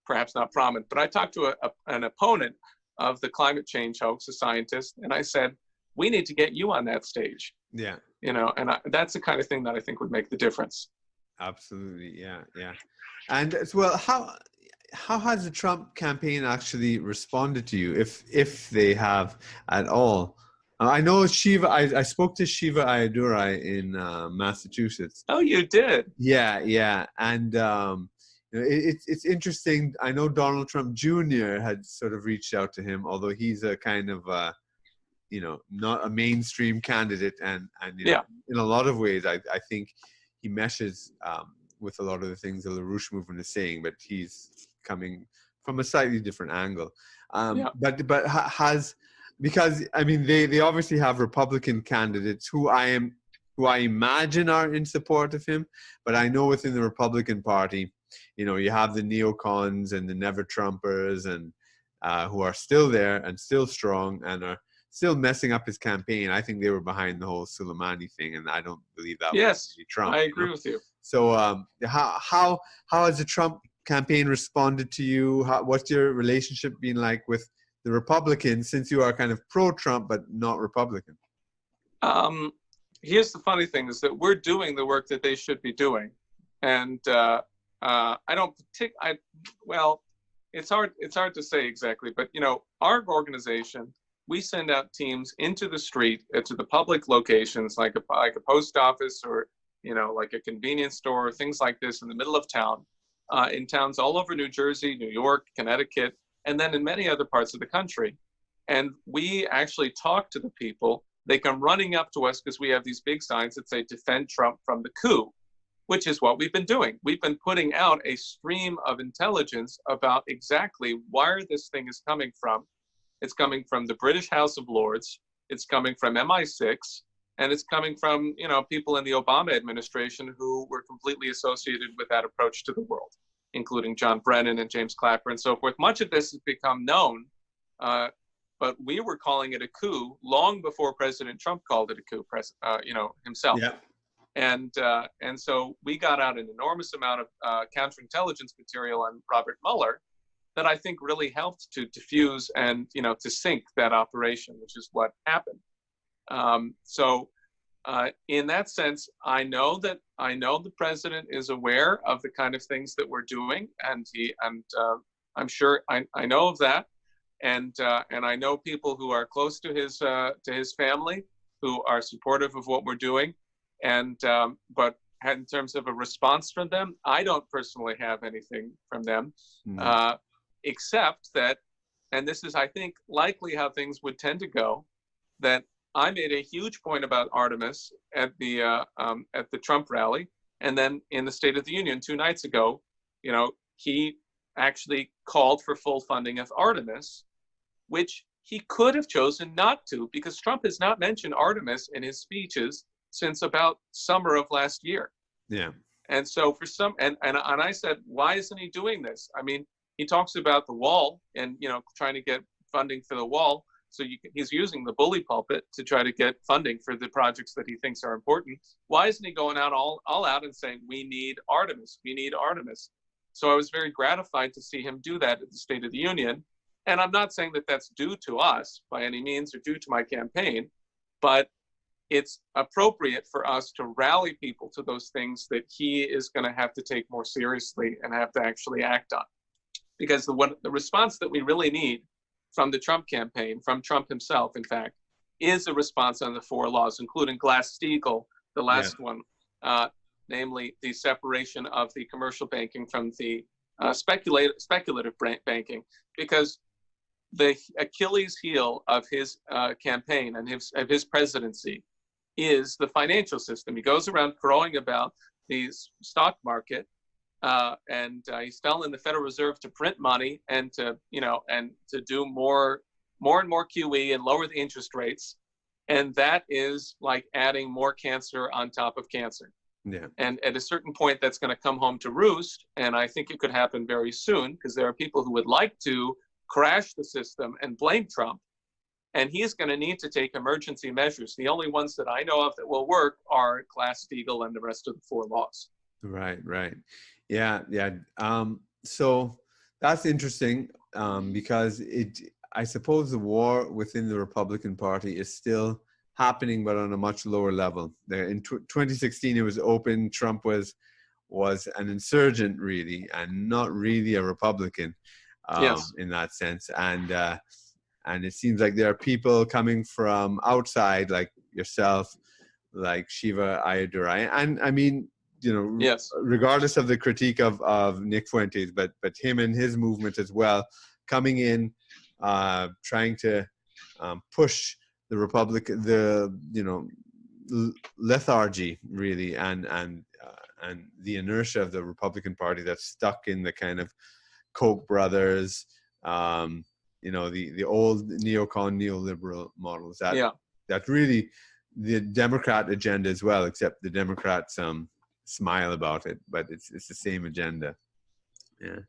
perhaps not prominent, but I talked to an opponent of the climate change hoax, a scientist, and I said, we need to get you on that stage. Yeah. You know, and that's the kind of thing that I think would make the difference. Absolutely. Yeah. Yeah. And as well, how has the Trump campaign actually responded to you, if they have at all? I know Shiva. I spoke to Shiva Ayadurai in Massachusetts. Oh, you did? Yeah, yeah, and you know, it's interesting. I know Donald Trump Jr. had sort of reached out to him, although he's a kind of you know, not a mainstream candidate, and you know, in a lot of ways, I think he meshes with a lot of the things the LaRouche Movement is saying, but he's coming from a slightly different angle. But has, because I mean they obviously have Republican candidates who I imagine are in support of him, but I know within the Republican Party, you know, you have the neocons and the never Trumpers and who are still there and still strong and are still messing up his campaign. I think they were behind the whole Soleimani thing, and I don't believe that was Trump. I agree with you. So how has the Trump campaign responded to you? What's your relationship been like with the Republicans, since you are kind of pro-Trump but not Republican? Here's the funny thing, is that we're doing the work that they should be doing, and well, it's hard to say exactly, but you know, our organization, we send out teams into the street, to the public locations, like a post office, or you know, like a convenience store, things like this in the middle of town, in towns all over New Jersey, New York, Connecticut, and then in many other parts of the country. And we actually talk to the people. They come running up to us because we have these big signs that say "Defend Trump from the coup," which is what we've been doing. We've been putting out a stream of intelligence about exactly where this thing is coming from. It's coming from the British House of Lords. It's coming from MI6, and it's coming from, you know, people in the Obama administration who were completely associated with that approach to the world, including John Brennan and James Clapper and so forth. Much of this has become known, but we were calling it a coup long before President Trump called it a coup, you know, himself. Yeah. And so we got out an enormous amount of counterintelligence material on Robert Mueller that I think really helped to diffuse and, you know, to sink that operation, which is what happened. So in that sense, I know the president is aware of the kind of things that we're doing, and I'm sure I know of that, and I know people who are close to his family who are supportive of what we're doing, and but in terms of a response from them, I don't personally have anything from them, except that, and this is, I think, likely how things would tend to go, that I made a huge point about Artemis at the Trump rally, and then in the State of the Union 2 nights ago, you know, he actually called for full funding of Artemis, which he could have chosen not to, because Trump has not mentioned Artemis in his speeches since about summer of last year. Yeah. And so for some, and I said, why isn't he doing this? I mean, he talks about the wall and, you know, trying to get funding for the wall. So he's using the bully pulpit to try to get funding for the projects that he thinks are important. Why isn't he going out all out and saying, we need Artemis, we need Artemis? So I was very gratified to see him do that at the State of the Union. And I'm not saying that that's due to us by any means or due to my campaign, but it's appropriate for us to rally people to those things that he is going to have to take more seriously and have to actually act on. Because the response that we really need from the Trump campaign, from Trump himself, in fact, is a response on the 4 laws, including Glass-Steagall, the last one, namely the separation of the commercial banking from the speculative banking, because the Achilles heel of his campaign and of his presidency is the financial system. He goes around crowing about the stock market, he's telling the Federal Reserve to print money and to do more and more QE and lower the interest rates, and that is like adding more cancer on top of cancer. Yeah. And at a certain point, that's going to come home to roost, and I think it could happen very soon, because there are people who would like to crash the system and blame Trump, and he's going to need to take emergency measures. The only ones that I know of that will work are Glass-Steagall and the rest of the 4 laws. Right. Yeah. So that's interesting, because I suppose the war within the Republican Party is still happening, but on a much lower level. In 2016, it was open. Trump was an insurgent, really, and not really a Republican, Yes. in that sense. And it seems like there are people coming from outside, like yourself, like Shiva Ayyadurai, and I mean, Yes. regardless of the critique of Nick Fuentes, but him and his movement as well, coming in, trying to push the Republican, lethargy, really, and the inertia of the Republican Party that's stuck in the kind of Koch brothers, the old neocon neoliberal models. That really the Democrat agenda as well, except the Democrats smile about it, but it's the same agenda. Yeah.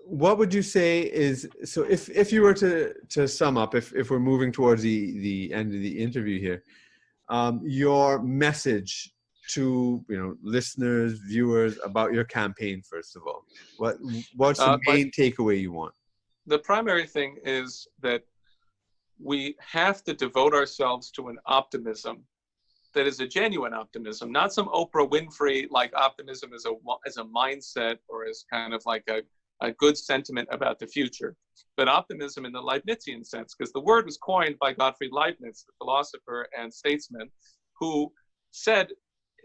What would you say is, so if you were to sum up, if we're moving towards the end of the interview here, your message to listeners, viewers, about your campaign, first of all, what's the main takeaway you want? The primary thing is that we have to devote ourselves to an optimism that is a genuine optimism, not some Oprah Winfrey like optimism as a mindset, or as kind of like a good sentiment about the future, but optimism in the Leibnizian sense, because the word was coined by Gottfried Leibniz, the philosopher and statesman, who said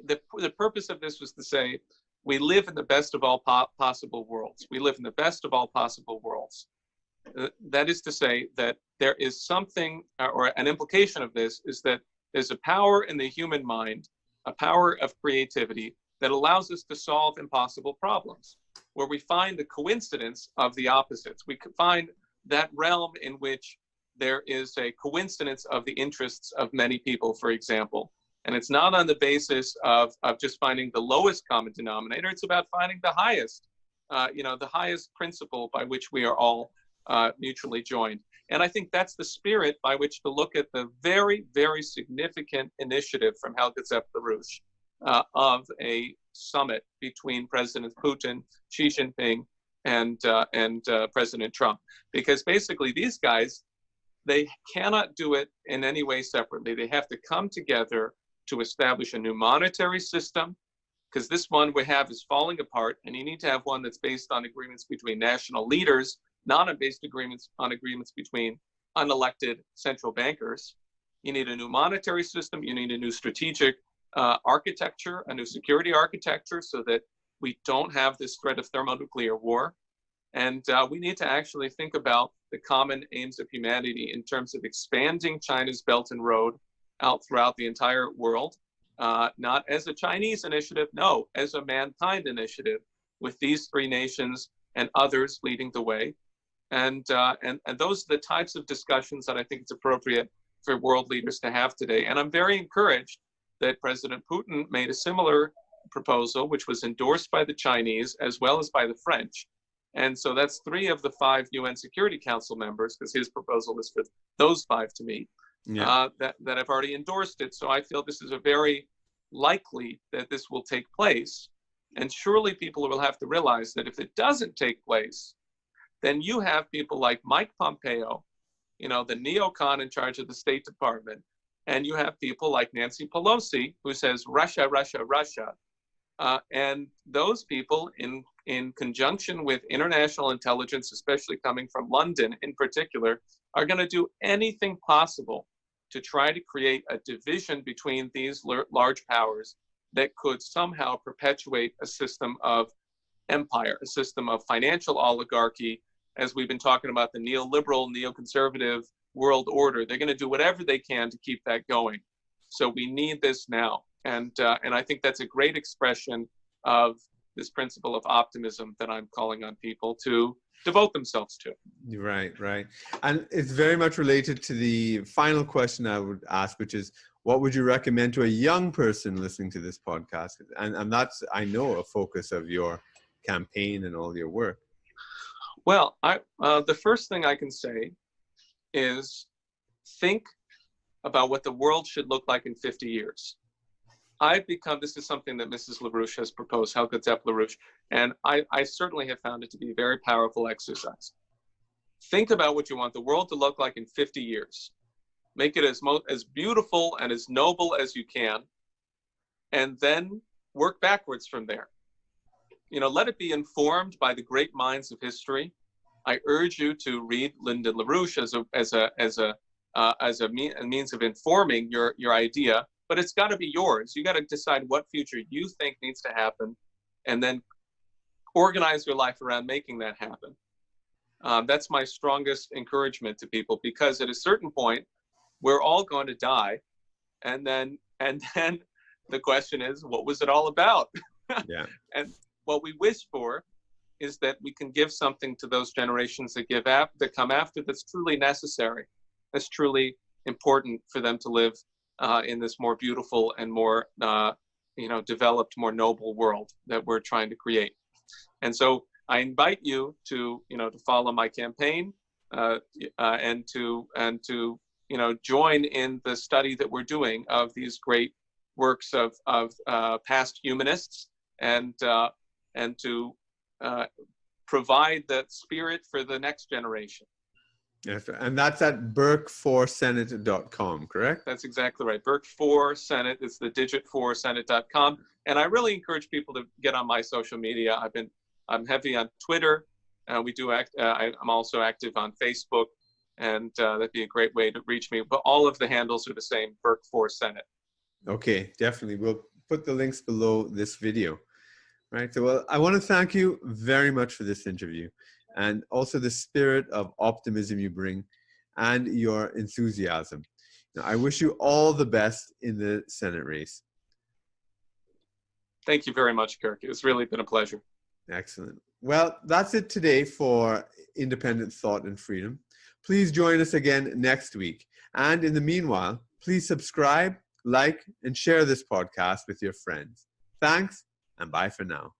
the purpose of this was to say, we live in the best of all possible worlds. We live in the best of all possible worlds. That is to say that there is something, or an implication of this is that there's a power in the human mind, a power of creativity that allows us to solve impossible problems, where we find the coincidence of the opposites. We could find that realm in which there is a coincidence of the interests of many people, for example. And it's not on the basis of just finding the lowest common denominator. It's about finding the highest, the highest principle by which we are all mutually joined. And I think that's the spirit by which to look at the very, very significant initiative from Helga LaRouche of a summit between President Putin, Xi Jinping, and President Trump. Because basically these guys, they cannot do it in any way separately. They have to come together to establish a new monetary system, because this one we have is falling apart, and you need to have one that's based on agreements between national leaders, not on based agreements between unelected central bankers. You need a new monetary system. You need a new strategic architecture, a new security architecture, so that we don't have this threat of thermonuclear war. And we need to actually think about the common aims of humanity in terms of expanding China's Belt and Road out throughout the entire world, not as a Chinese initiative, no, as a mankind initiative, with these 3 nations and others leading the way. And those are the types of discussions that I think it's appropriate for world leaders to have today. And I'm very encouraged that President Putin made a similar proposal, which was endorsed by the Chinese as well as by the French. And so that's 3 of the 5 UN Security Council members, because his proposal is for those 5 to meet, that have already endorsed it. So I feel this is a very likely that this will take place. And surely people will have to realize that if it doesn't take place, then you have people like Mike Pompeo, the neocon in charge of the State Department, and you have people like Nancy Pelosi, who says Russia, Russia, Russia. And those people, in conjunction with international intelligence, especially coming from London in particular, are going to do anything possible to try to create a division between these large powers that could somehow perpetuate a system of empire, a system of financial oligarchy, as we've been talking about the neoliberal, neoconservative world order. They're going to do whatever they can to keep that going. So we need this now. And I think that's a great expression of this principle of optimism that I'm calling on people to devote themselves to. Right, right. And it's very much related to the final question I would ask, which is, what would you recommend to a young person listening to this podcast? And that's, I know, a focus of your campaign and all your work. Well, the first thing I can say is think about what the world should look like in 50 years. This is something that Mrs. LaRouche has proposed, Helga Zepp LaRouche, and I certainly have found it to be a very powerful exercise. Think about what you want the world to look like in 50 years. Make it as beautiful and as noble as you can, and then work backwards from there. Let it be informed by the great minds of history. I urge you to read Linda LaRouche as a means of informing your idea, but it's got to be yours. You got to decide what future you think needs to happen, and then organize your life around making that happen. That's my strongest encouragement to people, because at a certain point, we're all going to die, and then the question is, what was it all about? Yeah. And what we wish for is that we can give something to those generations that come after that's truly necessary, that's truly important for them to live in this more beautiful and more developed, more noble world that we're trying to create. And so I invite you to follow my campaign and to join in the study that we're doing of these great works of past humanists, and to provide that spirit for the next generation. Yes, and that's at burke4senate.com, correct? That's exactly right. Burke4Senate, it's the digit 4senate.com. And I really encourage people to get on my social media. I'm heavy on Twitter. I'm also active on Facebook, and that'd be a great way to reach me. But all of the handles are the same, Burke4Senate. Okay, definitely. We'll put the links below this video. Right. So, well, I want to thank you very much for this interview, and also the spirit of optimism you bring and your enthusiasm. I wish you all the best in the Senate race. Thank you very much, Kirk. It's really been a pleasure. Excellent. Well, that's it today for Independent Thought and Freedom. Please join us again next week. And in the meanwhile, please subscribe, like, and share this podcast with your friends. Thanks, and bye for now.